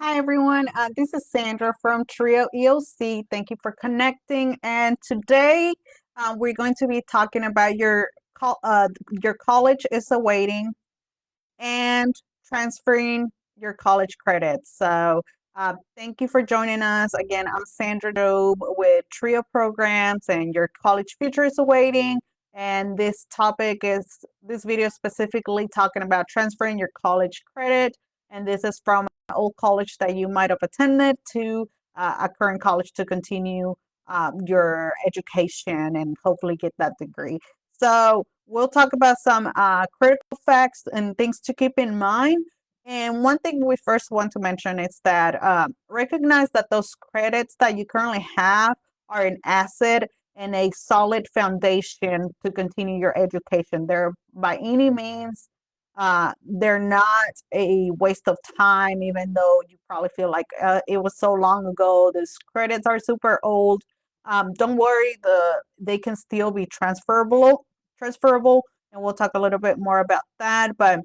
Hi, everyone. This is Sandra from Trio EOC. Thank you for connecting. And today we're going to be talking about your college is awaiting and transferring your college credits. Thank you for joining us. Again, I'm Sandra Dobe with Trio Programs, and your college future is awaiting. And this video is specifically talking about transferring your college credit. And this is from an old college that you might have attended to a current college to continue your education and hopefully get that degree. So we'll talk about some critical facts and things to keep in mind. And one thing we first want to mention is that recognize that those credits that you currently have are an asset and a solid foundation to continue your education. They're by any means, they're not a waste of time, even though you probably feel like it was so long ago. These credits are super old. Don't worry, they can still be transferable, and we'll talk a little bit more about that. But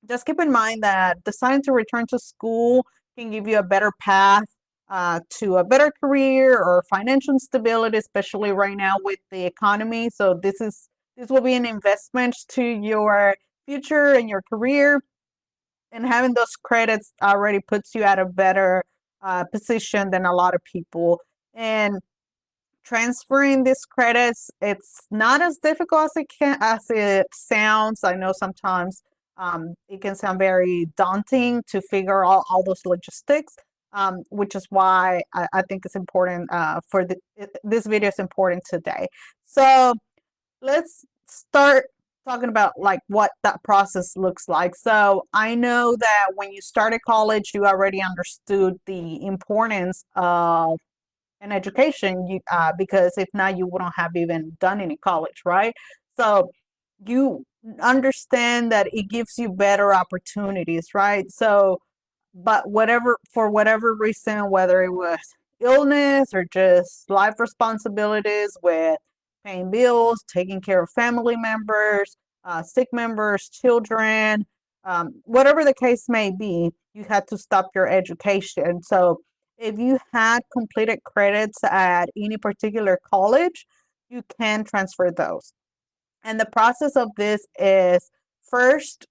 just keep in mind that deciding to return to school can give you a better path to a better career or financial stability, especially right now with the economy. So this will be an investment to your future and your career, and having those credits already puts you at a better position than a lot of people. And transferring these credits, it's not as difficult as it sounds. I know sometimes it can sound very daunting to figure out all those logistics, which is why I think it's important this video is important today. So let's start talking about like what that process looks like. So I know that when you started college, you already understood the importance of an education, because if not, you wouldn't have even done any college, right? So you understand that it gives you better opportunities, right? So, but for whatever reason, whether it was illness or just life responsibilities with paying bills, taking care of family members, sick members, children, whatever the case may be, you had to stop your education. So if you had completed credits at any particular college, you can transfer those. And the process of this is first,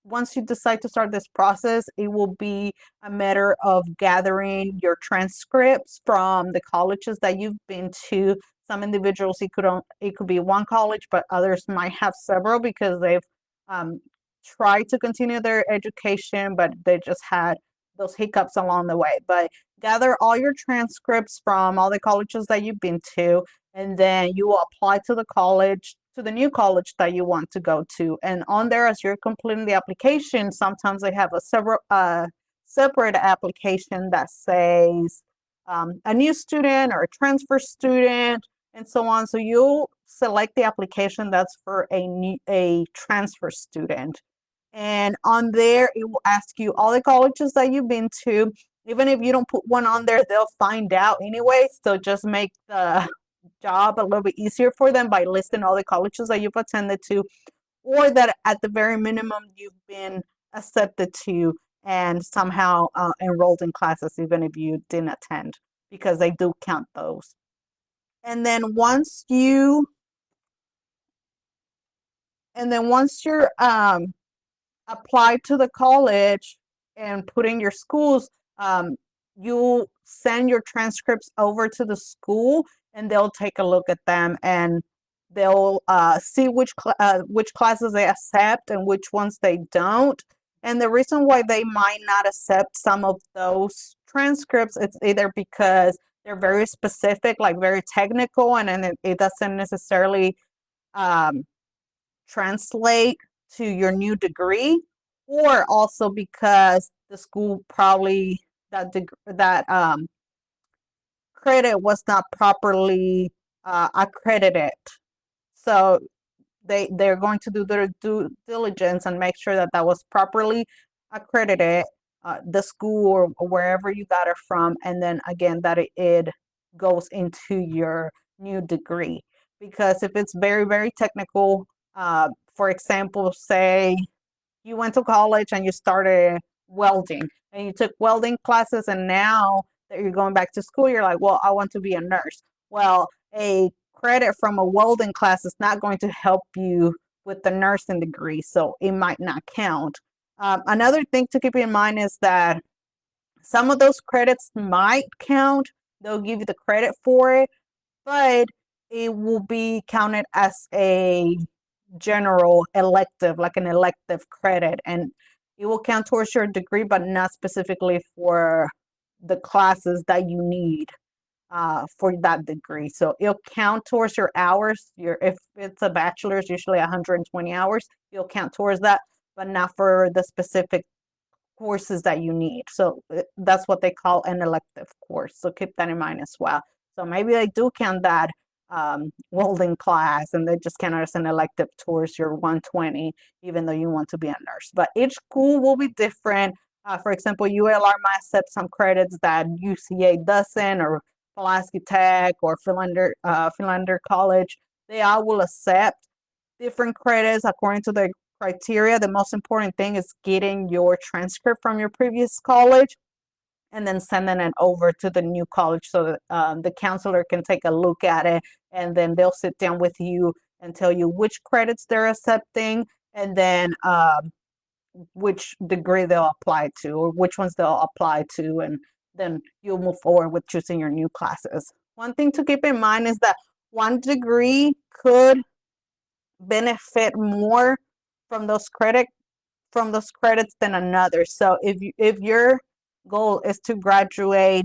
once you decide to start this process, it will be a matter of gathering your transcripts from the colleges that you've been to. Some individuals, it could be one college, but others might have several because they've um, tried to continue their education, but they just had those hiccups along the way. But gather all your transcripts from all the colleges that you've been to, and then you will apply to the new college that you want to go to. And on there, as you're completing the application, sometimes they have a separate application that says a new student or a transfer student and so on. So you'll select the application that's for a transfer student. And on there, it will ask you all the colleges that you've been to. Even if you don't put one on there, they'll find out anyway. So just make the job a little bit easier for them by listing all the colleges that you've attended to, or that at the very minimum you've been accepted to and somehow enrolled in classes, even if you didn't attend, because they do count those. And then once you're apply to the college and put in your schools, you'll send your transcripts over to the school, and they'll take a look at them, and they'll see which classes they accept and which ones they don't. And the reason why they might not accept some of those transcripts, it's either because they're very specific, like very technical, and then it doesn't necessarily um, translate to your new degree, or also because the school probably that credit was not properly accredited. So they're going to do their due diligence and make sure that that was properly accredited, the school or wherever you got it from, and then again that it goes into your new degree. Because if it's very, very technical, for example, say you went to college and you started welding, and you took welding classes, and now that you're going back to school, you're like, well, I want to be a nurse. Well, a credit from a welding class is not going to help you with the nursing degree, so it might not count. Another thing to keep in mind is that some of those credits might count. They'll give you the credit for it, but it will be counted as a general elective, like an elective credit, and it will count towards your degree, but not specifically for the classes that you need for that degree. So it'll count towards your hours. If it's a bachelor's, usually 120 hours, you'll count towards that, but not for the specific courses that you need. So that's what they call an elective course. So keep that in mind as well. So maybe they do count that welding class, and they just count it as an elective towards your 120, even though you want to be a nurse. But each school will be different. For example, ULR might accept some credits that UCA doesn't, or Pulaski Tech or Philander College. They all will accept different credits according to the criteria. The most important thing is getting your transcript from your previous college and then sending it over to the new college so that the counselor can take a look at it, and then they'll sit down with you and tell you which credits they're accepting, and then which degree they'll apply to, or which ones they'll apply to, and then you'll move forward with choosing your new classes. One thing to keep in mind is that one degree could benefit more from those credits than another. So if your goal is to graduate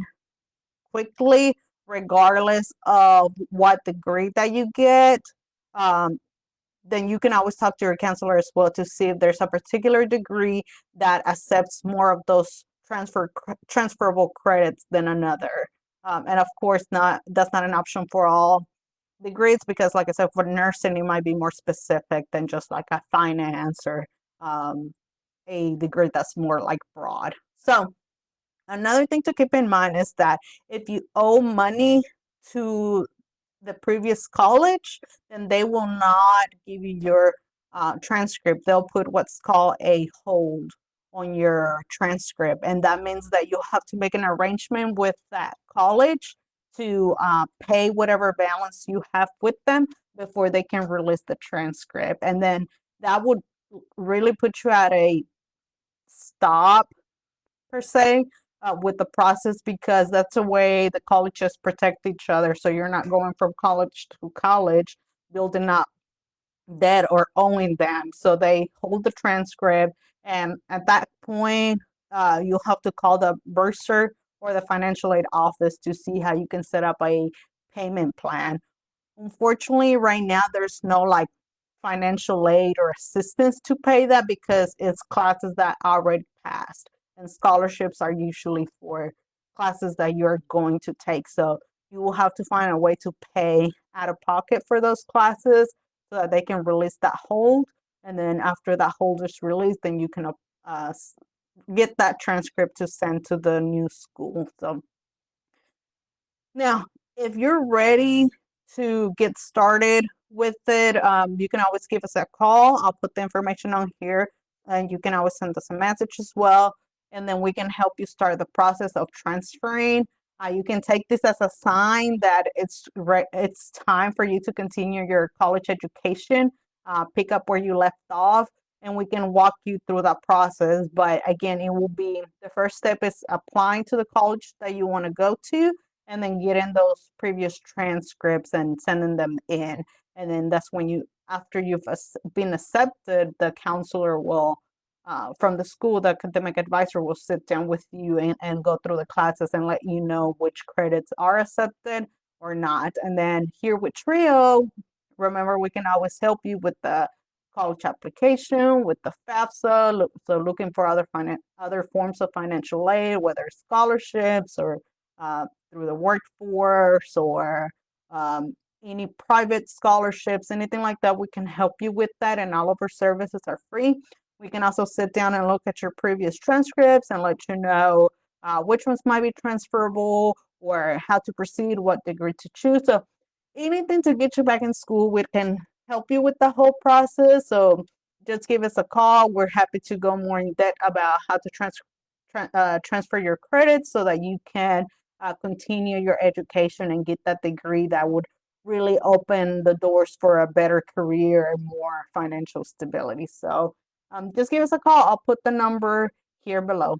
quickly, regardless of what degree that you get, then you can always talk to your counselor as well to see if there's a particular degree that accepts more of those transferable credits than another. And of course, that's not an option for all degrees, because like I said, for nursing, it might be more specific than just like a finance or a degree that's more like broad. So another thing to keep in mind is that if you owe money to the previous college, then they will not give you your transcript. They'll put what's called a hold on your transcript, and that means that you'll have to make an arrangement with that college to pay whatever balance you have with them before they can release the transcript. And then that would really put you at a stop, per se, with the process, because that's a way the colleges protect each other. So you're not going from college to college building up debt or owing them. So they hold the transcript, and at that point, you'll have to call the bursar or the financial aid office to see how you can set up a payment plan. Unfortunately, right now, there's no like financial aid or assistance to pay that, because it's classes that already passed, and scholarships are usually for classes that you're going to take. So you will have to find a way to pay out of pocket for those classes so that they can release that hold. And then after that hold is released, then you can get that transcript to send to the new school. So now, if you're ready to get started with it, you can always give us a call. I'll put the information on here, and you can always send us a message as well, and then we can help you start the process of transferring. You can take this as a sign that it's time for you to continue your college education, pick up where you left off, and we can walk you through that process. But again, it will be the first step is applying to the college that you want to go to, and then getting those previous transcripts and sending them in. And then that's when after you've been accepted, the counselor will, from the school, the academic advisor will sit down with you and go through the classes and let you know which credits are accepted or not. And then here with Trio, remember, we can always help you with the college application, with the FAFSA, so looking for other forms of financial aid, whether scholarships or through the workforce, or any private scholarships, anything like that. We can help you with that, and all of our services are free. We can also sit down and look at your previous transcripts and let you know which ones might be transferable, or how to proceed, what degree to choose. So anything to get you back in school, we can help you with the whole process. So just give us a call. We're happy to go more in depth about how to transfer your credits so that you can continue your education and get that degree that would really open the doors for a better career and more financial stability. So just give us a call. I'll put the number here below.